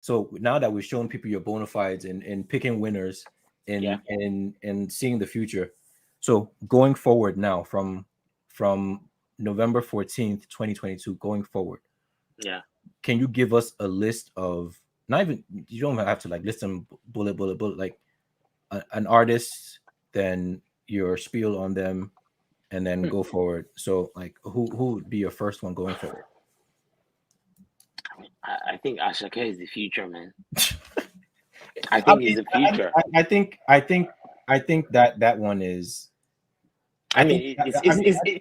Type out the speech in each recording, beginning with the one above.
So now that we've shown people your bona fides and picking winners Yeah, and seeing the future, so going forward now from November 14th, 2022, going forward, yeah. can you give us a list of, not even, you don't have to like list them bullet, like an artist, then your spiel on them, and then Hmm. go forward. So like who would be your first one going forward? I think Ashake is the future, man. I I think he's mean, the future. I think that that one is. I I think. mean, I mean,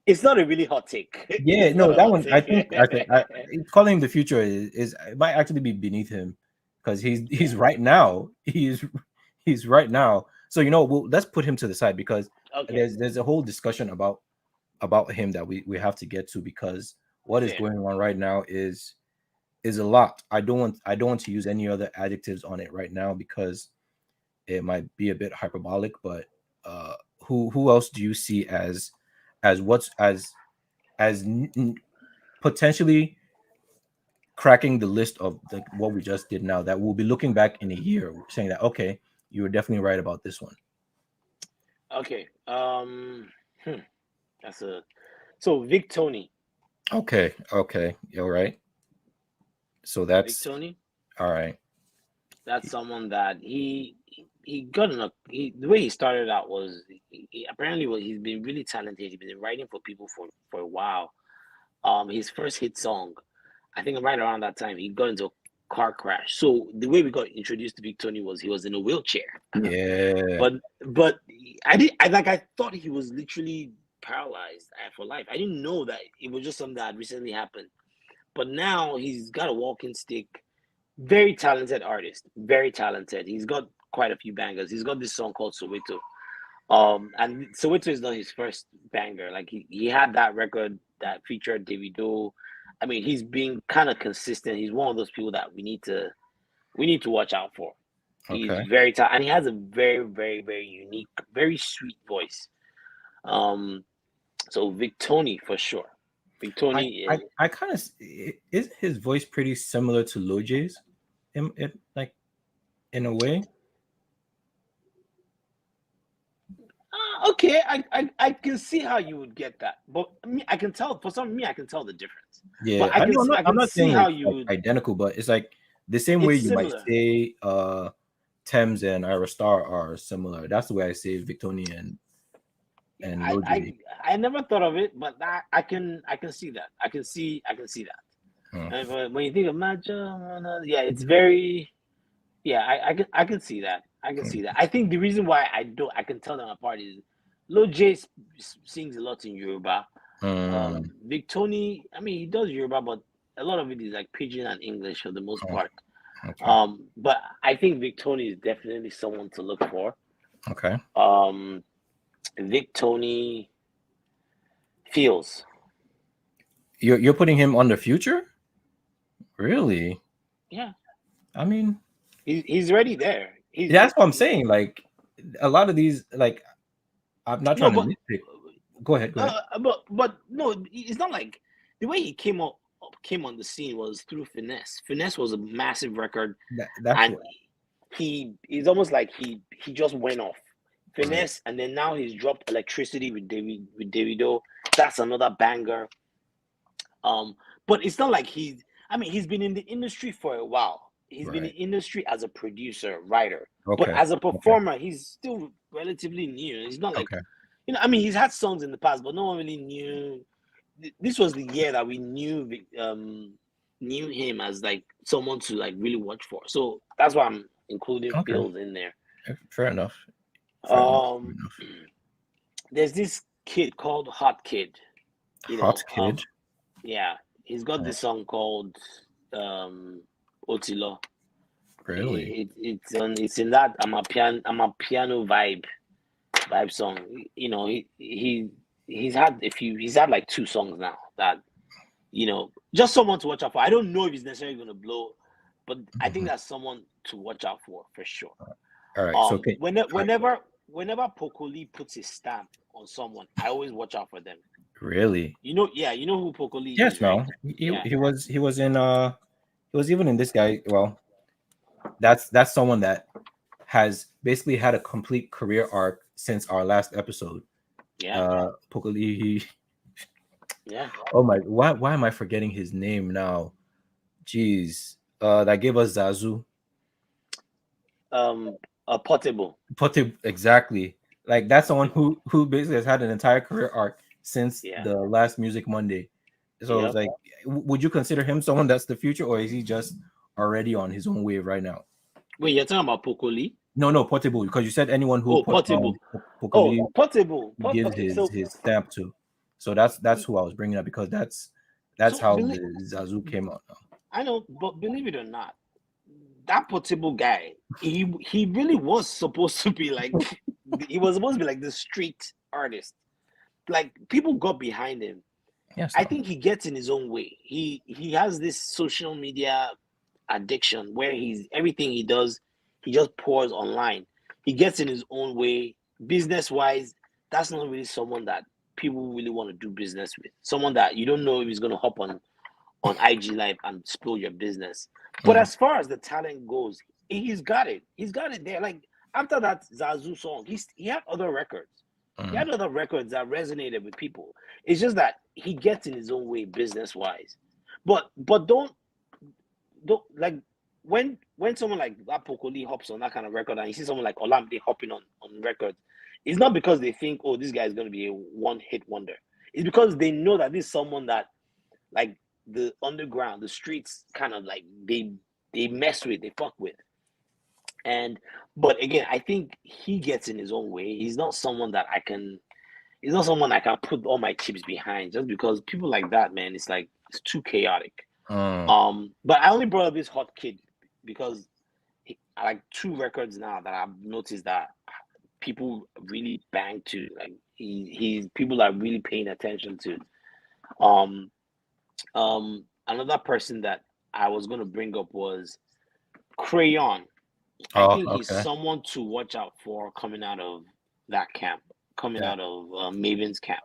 it's not a really hot take. yeah, It's not no, a that hot one. I take. think. Calling him the future is it might actually be beneath him because he's Yeah. right now. He's right now. So well, let's put him to the side because Okay. there's a whole discussion about him that we have to get to because what is Fair. going on right now is a lot. I don't want to use any other adjectives on it right now because it might be a bit hyperbolic, but uh who else do you see as what's as potentially cracking the list of what we just did now that we'll be looking back in a year saying that okay, you were definitely right about this one. Okay. That's a so Vic Tony. Okay, all right. So Vic that's Tony. all right. That's someone that he got enough. The way he started out was apparently he's been really talented. He's been writing for people for a while. His first hit song, I think right around that time, he got into a car crash. So the way we got introduced to Vic Tony was he was in a wheelchair. Yeah. But I thought he was literally paralyzed for life. I didn't know that it was just something that had recently happened. But now he's got a walking stick. Very talented artist. Very talented. He's got quite a few bangers. He's got this song called Soweto. And Soweto is not his first banger. Like he had that record that featured Davido. I mean, he's being kind of consistent. He's one of those people that we need to watch out for. He's Okay. very talented, and he has a very, very, very unique, very sweet voice. Um, so Victoni for sure. I Victoni I, is I kind of is his voice pretty similar to Loj's in like in a way. okay. I can see how you would get that, but me, I can tell for some me, I can tell the difference. But Yeah, I I can know. I I'm can not see saying how it's you like would. identical, but it's like the same way It's you might similar. say Thames and Ira Star are similar. That's the way I say Victonia and I Loj. I I never thought of it, but I can see that. I can see that. Hmm. And when you think of matcha, yeah, it's very yeah. I can see that. I can see that. I think the reason why I can tell them apart is Lil J sings a lot in Yoruba. Hmm. Big Tony, I mean, he does Yoruba, but a lot of it is like pidgin and English for the most Oh, part. okay. But I think Vic Tony is definitely someone to look for. Okay. Um, Vic Tony feels, You're putting him on the future? Really? yeah, I mean, he's already there. that's what I'm saying. Like a lot of these, like I'm not No, trying to but nitpick. Go ahead. Go ahead. but no, it's not like the way he came on the scene was through Finesse. Finesse was a massive record, That's and what. it's almost like he just went off. Yeah. Finesse, and then now he's dropped Electricity with Davido. That's another banger. Um, but it's not like I mean, he's been in the industry for a while. He's been in Right. the industry as a producer, writer, but Okay. as a Okay. performer, he's still relatively new. He's not like Okay. I mean, he's had songs in the past, but no one really knew. This was the year that we knew him as like someone to like really watch for. So that's why I'm including Okay. Fields in there. Fair enough. Fair enough. Fair Um, enough. there's this kid called Hot Kid. You Hot know, kid. yeah, he's got Uh, this song called um, Otilo. Really? It's in that I'm a piano vibe song. You know, he's had like two songs now that just someone to watch out for. I don't know if he's necessarily going to blow, but I think Mhm. that's someone to watch out for sure. All right. So okay. Whenever Pokoli puts his stamp on someone, I always watch out for them. Really? Yeah, you know who Pokoli Yes. is, right? No. Yeah, He was he was even in this guy. Well, that's someone that has basically had a complete career arc since our last episode. Yeah, Pokoli, he, yeah. oh my, why am I forgetting his name now? Jeez, that gave us Zazu. A portable. Pote exactly. Like that's someone who basically has had an entire career arc since Yeah. the last Music Monday. So it's Yep. like, would you consider him someone that's the future, or is he just already on his own wave right now? Wait, you're talking about Pokoli? No, Portable, because you said anyone who Oh, portable. Oh, Pokoli portable. gives Okay, so his stamp to. So that's who I was bringing up because that's so how the believe Zazu came out now. I know, but believe it or not, that portable guy, he really was supposed to be like he was supposed to be like the street artist. Like people got behind him. Yes, I no. think he gets in his own way. He has this social media addiction where he's everything he does, he just pours online. He gets in his own way, business wise. That's not really someone that people really want to do business with. Someone that you don't know if he's gonna hop on IG Live and spill your business. But Mm, as far as the talent goes, he's got it. He's got it there. Like after that Zazu song, he had other records. He mm. had other records that resonated with people. It's just that he gets in his own way business wise. But don't like when someone like that Pokoli hops on that kind of record and you see someone like Olamide hopping on records, it's not because they think, oh, this guy is going to be a one hit wonder. It's because they know that this is someone that like the underground, the streets kind of like they mess with, they fuck with. And but again, I think he gets in his own way. He's not someone I can put all my chips behind just because people like that, man, it's like it's too chaotic. Mm. But I only brought up this hot kid because I like two records now that I've noticed that people really bang to. Like he's people are really paying attention to. Um, Another person that I was gonna bring up was Crayon. I Oh, think he's okay. someone to watch out for coming out of that camp, coming Yeah. out of Maven's camp.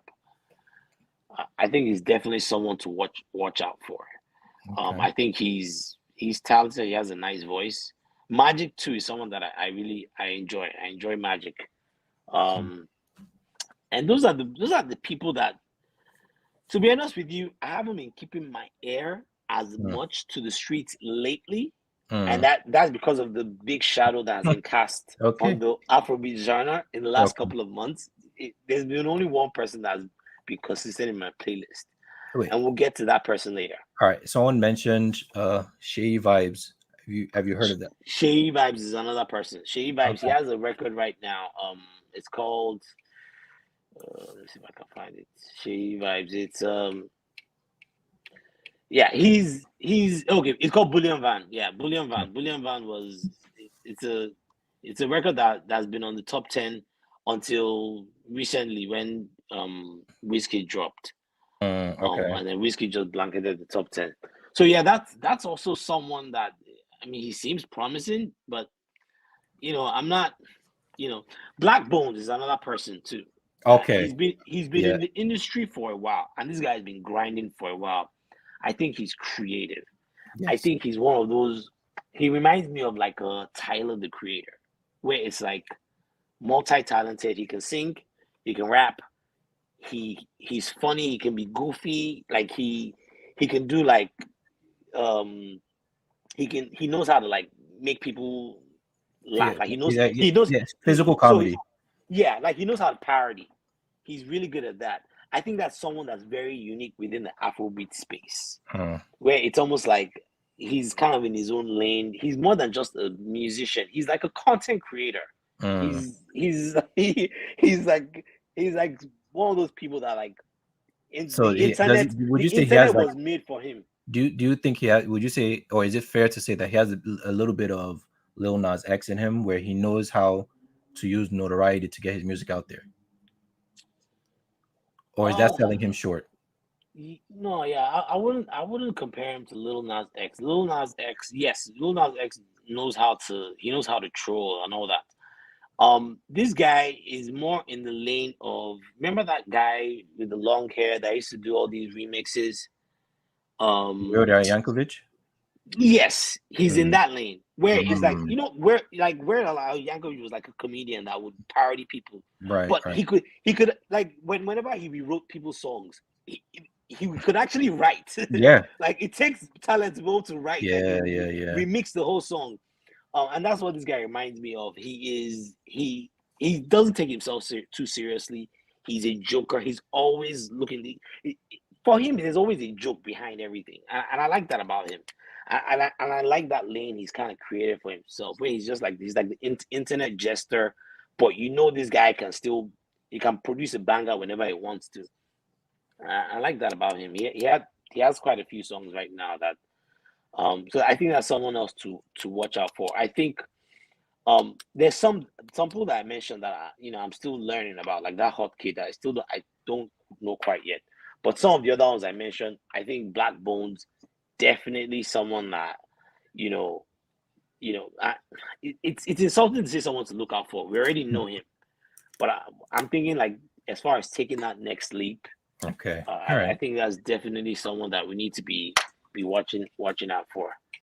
I think he's definitely someone to watch out for. Okay. I think he's talented. He has a nice voice. Magic too is someone that I really I enjoy. I enjoy Magic. Mm, Um, and those are the people that, to be honest with you, I haven't been keeping my ear as mm, much to the streets lately, and mm. that's because of the big shadow that has been cast on Okay. the Afrobeat genre in the last Okay. couple of months. There's been only one person that's been consistent in my playlist, Wait. and we'll get to that person later. All right. Someone mentioned Shay Vibes. Have you heard of that? Shay Vibes is another person. Shay Vibes, he Okay. has a record right now. It's called. Let's see if I can find it. Shay Vibes. It's yeah, he's okay. It's called Bullion Van. Yeah, Bullion Mm, Van. Bullion Van was it's a it's a record that's been on the top 10 until recently when Whiskey dropped. okay. And then Whiskey just blanketed the top 10. So yeah, that's also someone that I mean he seems promising, but I'm not, you know, Black Bones is another person too. Okay. He's been Yeah. in the industry for a while, and this guy's been grinding for a while. I think he's creative. I Yes. think he's one of those. He reminds me of like a Tyler the Creator, where it's like multi-talented. He can sing, he can rap, he's funny, he can be goofy, like he can do like um he knows how to like make people Yeah. laugh. Like Yeah. Yeah. he knows Yes. Physical so comedy. yeah, like he knows how to parody. He's really good at that. I think that's someone that's very unique within the Afrobeat space, Hmm. where it's almost like he's kind of in his own lane. He's more than just a musician. He's like a content creator. Hmm. He's he's like one of those people that like So does he? Would the you say he has internet like? was made for him. Do you think he has? Would you say, or is it fair to say that he has a little bit of Lil Nas X in him, where he knows how to use notoriety to get his music out there, or is that Uh selling him short? no, yeah, I wouldn't compare him to Lil Nas X. Lil Nas X, yes, Lil Nas X knows how to troll and all that. This guy is more in the lane of, remember that guy with the long hair that used to do all these remixes? Um, Yodar Yankovic? Yes, he's in Mm, that lane where it's like, mm, where Yankovic was like a comedian that would parody people, right, but right. he could like whenever he rewrote people's songs, he could actually write. Yeah, Like it takes talent to be able to write and yeah, then yeah, yeah. remix the whole song. And that's what this guy reminds me of. He doesn't take himself too seriously. He's a joker. He's always looking. For him, there's always a joke behind everything, and I like that about him. And I like that lane he's kind of created for himself, where he's like the internet jester, but this guy can still he can produce a banger whenever he wants to. I like that about him. He has quite a few songs right now that so I think that's someone else to watch out for. I think there's some people that I mentioned that I'm still learning about, like that hot kid that I don't know quite yet. But some of the other ones I mentioned, I think Black Bones definitely someone that you know it's insulting to say someone to look out for. We already Hmm. know him, but I'm thinking like as far as taking that next leap, Okay. All I right. think that's definitely someone that we need to be watching out for.